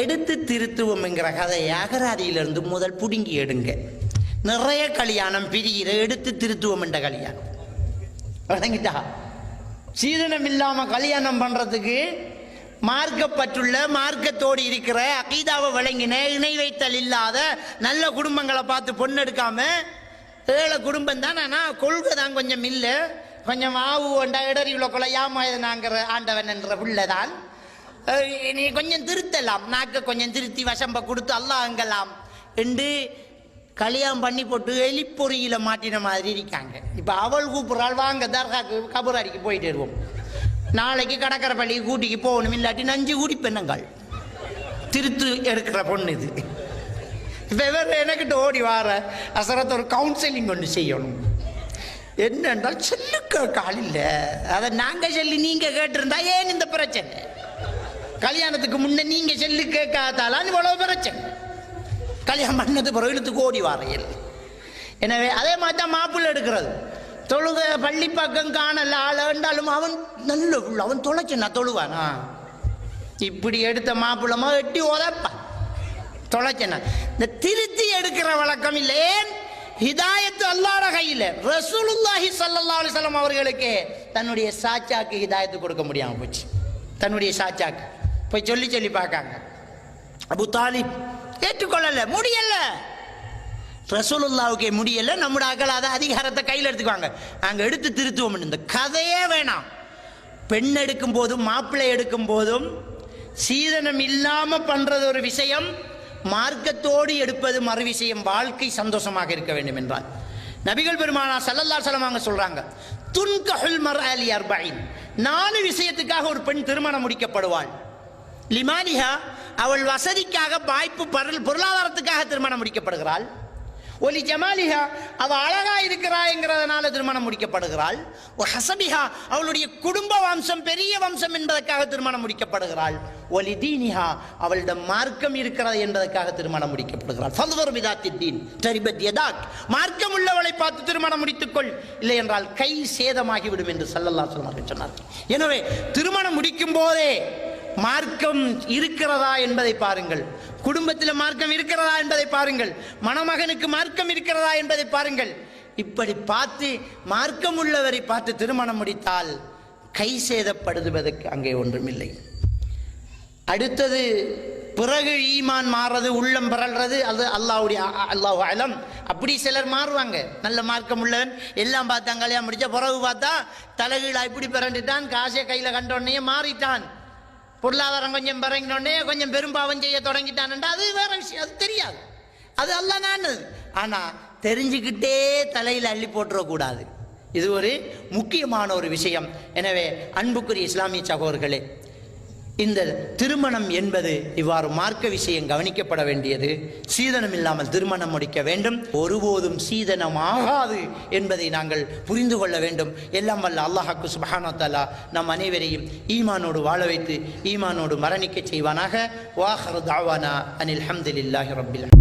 எடுத்து திருத்துவம் என்கிற கதையை அகராதியிலிருந்து முதல் புடுங்கி எடுங்க. நிறைய கல்யாணம் பிரிகிற எடுத்து திருத்துவம் என்ற கல்யாணம் வழங்கிட்டா. சீதனம் இல்லாம கல்யாணம் பண்றதுக்கு மார்க்கப்பட்டுள்ள மார்க்கத்தோடு இருக்கிற அகீதாவை வழங்கின இணை வைத்தல் இல்லாத நல்ல குடும்பங்களை பார்த்து பொண்ணு எடுக்காம ஏழை குடும்பம் தான். ஆனால் கொள்கை தான் கொஞ்சம் இல்லை, கொஞ்சம் ஆவு ஒண்டா இடறிவுள்ள கொலை யாமாயனாங்கிற ஆண்டவன் என்ற பிள்ளைதான். நீ கொஞ்சம் திருத்தலாம், நாக்க கொஞ்சம் திருத்தி வசம்ப கொடுத்து அல்லாஹ்ங்கலாம் என்று கல்யாணம் பண்ணி போட்டு எலிப்பொறியில மாட்டின மாதிரி இருக்காங்க. இப்போ அவள் கூப்பிட்றாள், வாங்க தர்காக்கு கபூராடிக்கு போயிட்டு வருவோம், நாளைக்கு கடற்கரை பள்ளிக்கு கூட்டிக்கு போகணும், இல்லாட்டி நஞ்சு கூடி பெண்ணுங்கள் திருத்து எடுக்கிற பொண்ணு இது. இப்போ வேறு எனக்கிட்ட ஓடி வார அசரத்தை ஒரு கவுன்சிலிங் ஒன்று செய்யணும். என்னென்றால் சொல்லுக்க கால் இல்லை, அதை நாங்கள் சொல்லி நீங்கள் கேட்டிருந்தா ஏன் இந்த பிரச்சனை? கல்யாணத்துக்கு முன்னே நீங்கள் சொல்லி கேட்காதாலான்னு இவ்வளோ பிரச்சனை. கல்யாணம் பண்ணது பிறகு இழுத்துக்கு ஓடி வாரையில். எனவே அதே மாதிரி தான் மாப்பிள்ளை எடுக்கிறது. தொழுக பள்ளி பக்கம் காணல ஆளாண்டாலும் அவன் நல்ல அவன் தொலைச்சா தொழுவானா? இப்படி எடுத்த மாப்பிள்ளமா எட்டி உதப்பான் தொலைச்சனா. இந்த திருத்தி எடுக்கிற வழக்கம் இல்லை. ஏன்? ஹிதாயத்து அல்லாஹ்வுடைய கையில். ரசூலுல்லாஹி ஸல்லல்லாஹு அலைஹி வஸல்லம் அவர்களுக்கு தன்னுடைய சாச்சாக்கு ஹிதாயத்து கொடுக்க முடியாமல் போச்சு. தன்னுடைய சாச்சாக்கு போய் சொல்லி சொல்லி பார்க்காங்க. அபு தாலிப் ஏற்றுக்கொள்ளல, முடியல. ரசூலுல்லாஹ்வுக்கே முடியல, நம்முடைய அகலாத அதிகாரத்தை கையில் எடுத்துக்குவாங்க. நாங்கள் எடுத்து திருத்துவோம். இந்த கதையே வேணாம். பெண் எடுக்கும் போதும் மாப்பிள்ளை எடுக்கும் போதும் சீதனம் இல்லாம பண்றது ஒரு விஷயம், மார்க்கத்தோடு எடுப்பது மறு விஷயம். வாழ்க்கை சந்தோஷமாக இருக்க வேண்டும் என்றால் நபிகள் பெருமானார் ஸல்லல்லாஹு அலைஹி வஸல்லம் அவங்க சொல்றாங்க, துன்கஹுல் மர்அ லி அர்பஈன், 4 விஷயத்துக்காக ஒரு பெண் திருமணம் முடிக்கப்படுவாள். லிமானிஹா, அவள் வசதிக்காக, வாய்ப்பு பொருளாதாரத்துக்காக திருமணம் முடிக்கப்படுகிறாள். ஒலி ஜமாலிஹா, அவள் அழகா இருக்கிறாங்கிறதுனால திருமணம் முடிக்கப்படுகிறாள். ஒ ஹசபிஹா, அவளுடைய குடும்ப வம்சம் பெரிய வம்சம் என்பதற்காக திருமணம் முடிக்கப்படுகிறாள். ஒலி தீனிஹா, அவளிடம் மார்க்கம் இருக்கிறது என்பதற்காக திருமணம் முடிக்கப்படுகிறாள். ஃபல்வர் பிதாத்தித்தீன் தரிபத் யதாக், மார்க்கம் உள்ளவளை பார்த்து திருமணம் முடித்துக்கொள், இல்லை என்றால் கை சேதமாகிவிடும் என்று ஸல்லல்லாஹு அலைஹி வஸல்லம் சொன்னார். எனவே திருமணம் முடிக்கும் போதே மார்க்கம் இருக்கிறதா என்பதை பாருங்கள், குடும்பத்தில் மார்க்கம் இருக்கிறதா என்பதை பாருங்கள், மணமகனுக்கு மார்க்கம் இருக்கிறதா என்பதை பாருங்கள். இப்படி பார்த்து மார்க்கம் உள்ளவரை பார்த்து திருமணம் முடித்தால் கை சேதப்படுவதற்கு அங்கே ஒன்றுமில்லை. அடுத்தது பிறகு ஈமான் மாறுறது, உள்ளம் பிறல்றது, அது அல்லாஹு அலம். அப்படி சிலர் மாறுவாங்க. நல்ல மார்க்கம் உள்ளவன் எல்லாம் பார்த்தாங்க, கல்யாணம் முடிச்ச பிறகு பார்த்தா தலைகீழா இப்படி பிறண்டுட்டான், காசை கையில் கண்டோடனே மாறிட்டான், பொருளாதாரம் கொஞ்சம் பிறங்கினோடனே கொஞ்சம் பெரும்பாவம் செய்ய தொடங்கிட்டான்டா, அது வேற விஷயம், அது தெரியாது, அது அல்ல நானது. ஆனால் தெரிஞ்சுக்கிட்டே தலையில் அள்ளி போட்டுறக்கூடாது. இது ஒரு முக்கியமான ஒரு விஷயம். எனவே அன்புக்குரிய இஸ்லாமிய சகோதரர்களே, இந்த திருமணம் என்பது இவ்வாறு மார்க்க விஷயம் கவனிக்கப்பட வேண்டியது. சீதனம் இல்லாமல் திருமணம் முடிக்க வேண்டும். ஒருபோதும் சீதனமாகாது என்பதை நாங்கள் புரிந்து கொள்ள வேண்டும். எல்லாம் வல்ல அல்லாஹ்வுக்கு சுப்ஹானஹு வ தஆலா நம் அனைவரையும் ஈமானோடு வாழ வைத்து ஈமானோடு மரணிக்க செய்வானாக. வாஹிரு தஅவானா அனில் ஹம்துலில்லாஹி ரப்பில்